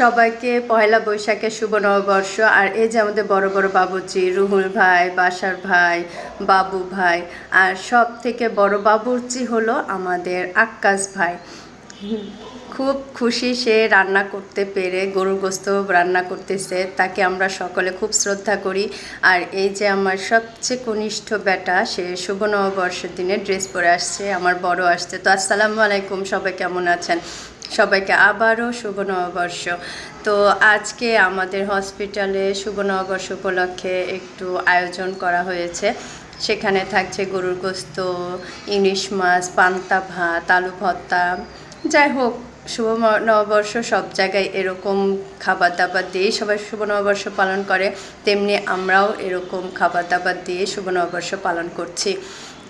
সবাইকে পহেলা বৈশাখের শুভ নববর্ষ। আর এই যে আমাদের বড় বড় বাবুর্চি, রুহুল ভাই, বাসার ভাই, বাবু ভাই, আর সব থেকে বড় বাবুর্চি হলো আমাদের আক্কাস ভাই। খুব খুশি সে রান্না করতে পেরে, গরুর গোস্ত রান্না করতেছে, তাকে আমরা সকলে খুব শ্রদ্ধা করি। আর এই যে আমার সবচেয়ে কনিষ্ঠ বেটা, সে শুভ নববর্ষের দিনে ড্রেস পরে আসছে, আমার বড় আসছে। তো আসসালামু আলাইকুম, সবাই কেমন আছেন? সবাইকে আবারও শুভ নববর্ষ। তো আজকে আমাদের হসপিটালে শুভ নববর্ষ উপলক্ষে একটু আয়োজন করা হয়েছে। সেখানে থাকছে গরুর গোস্ত, ইলিশ মাছ, পান্তা ভাত, আলু ভর্তা। যাই হোক, শুভ নববর্ষ সব জায়গায় এরকম খাবার দাবার দিয়ে সবাই শুভ নববর্ষ পালন করে, তেমনি আমরাও এরকম খাবার দাবার দিয়ে শুভ নববর্ষ পালন করছি।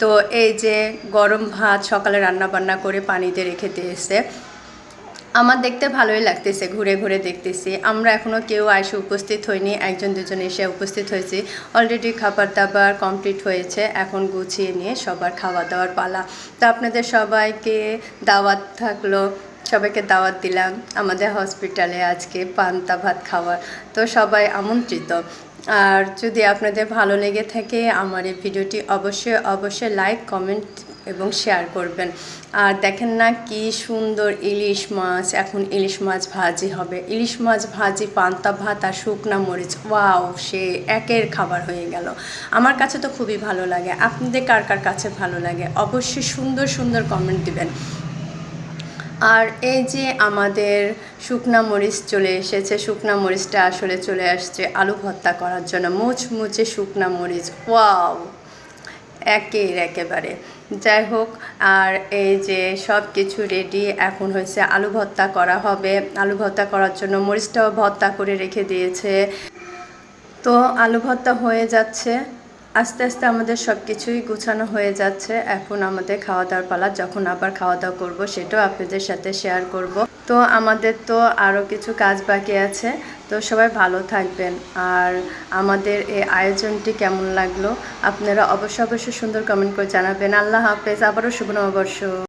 তো এই যে গরম ভাত সকালে রান্না বান্না করে পানিতে রেখে দিয়েছে, আমার দেখতে ভালোই লাগতেছে, ঘুরে ঘুরে দেখতেছি। আমরা এখনও কেউ এসে উপস্থিত হইনি, একজন দুজন এসে উপস্থিত হয়েছি। অলরেডি খাবার দাবার কমপ্লিট হয়েছে, এখন গুছিয়ে নিয়ে সবার খাওয়া দাওয়ার পালা। তো আপনাদের সবাইকে দাওয়াত থাকলো, সবাইকে দাওয়াত দিলাম আমাদের হসপিটালে আজকে পান্তা ভাত খাওয়ার। তো সবাই আমন্ত্রিত। আর যদি আপনাদের ভালো লেগে থাকে আমার এই ভিডিওটি অবশ্যই অবশ্যই লাইক, কমেন্ট এবং শেয়ার করবেন। আর দেখেন না কি সুন্দর ইলিশ মাছ, এখন ইলিশ মাছ ভাজি হবে। ইলিশ মাছ ভাজি, পান্তা ভাত আর শুকনা মরিচ, ওয়াও, সে একের খাবার হয়ে গেল। আমার কাছে তো খুবই ভালো লাগে। আপনাদের কার কার কাছে ভালো লাগে অবশ্যই সুন্দর সুন্দর কমেন্ট দিবেন। আর এই যে আমাদের শুকনা মরিচ চলে এসেছে, শুকনা মরিচটা আসলে চলে আসছে আলু ভর্তা করার জন্য। মুচমুচে শুকনা মরিচ, ওয়াও, একেবারে। যাই হোক, আর এই যে সব কিছু রেডি, এখন হয়েছে আলু ভর্তা করা হবে। আলু ভর্তা করার জন্য মরিচটাও ভর্তা করে রেখে দিয়েছে। তো আলু ভর্তা হয়ে যাচ্ছে, আস্তে আস্তে আমাদের সব কিছুই গুছানো হয়ে যাচ্ছে। এখন আমাদের খাওয়া দাওয়ার পালা, যখন আবার খাওয়া দাওয়া করব সেটাও আপনাদের সাথে শেয়ার করব। তো আমাদের তো আরও কিছু কাজ বাকি আছে। তো সবাই ভালো থাকবেন। আর আমাদের এই আয়োজনটি কেমন লাগলো আপনারা অবশ্যই অবশ্যই সুন্দর কমেন্ট করে জানাবেন। আল্লাহ হাফেজ, আবারও শুভ নববর্ষ।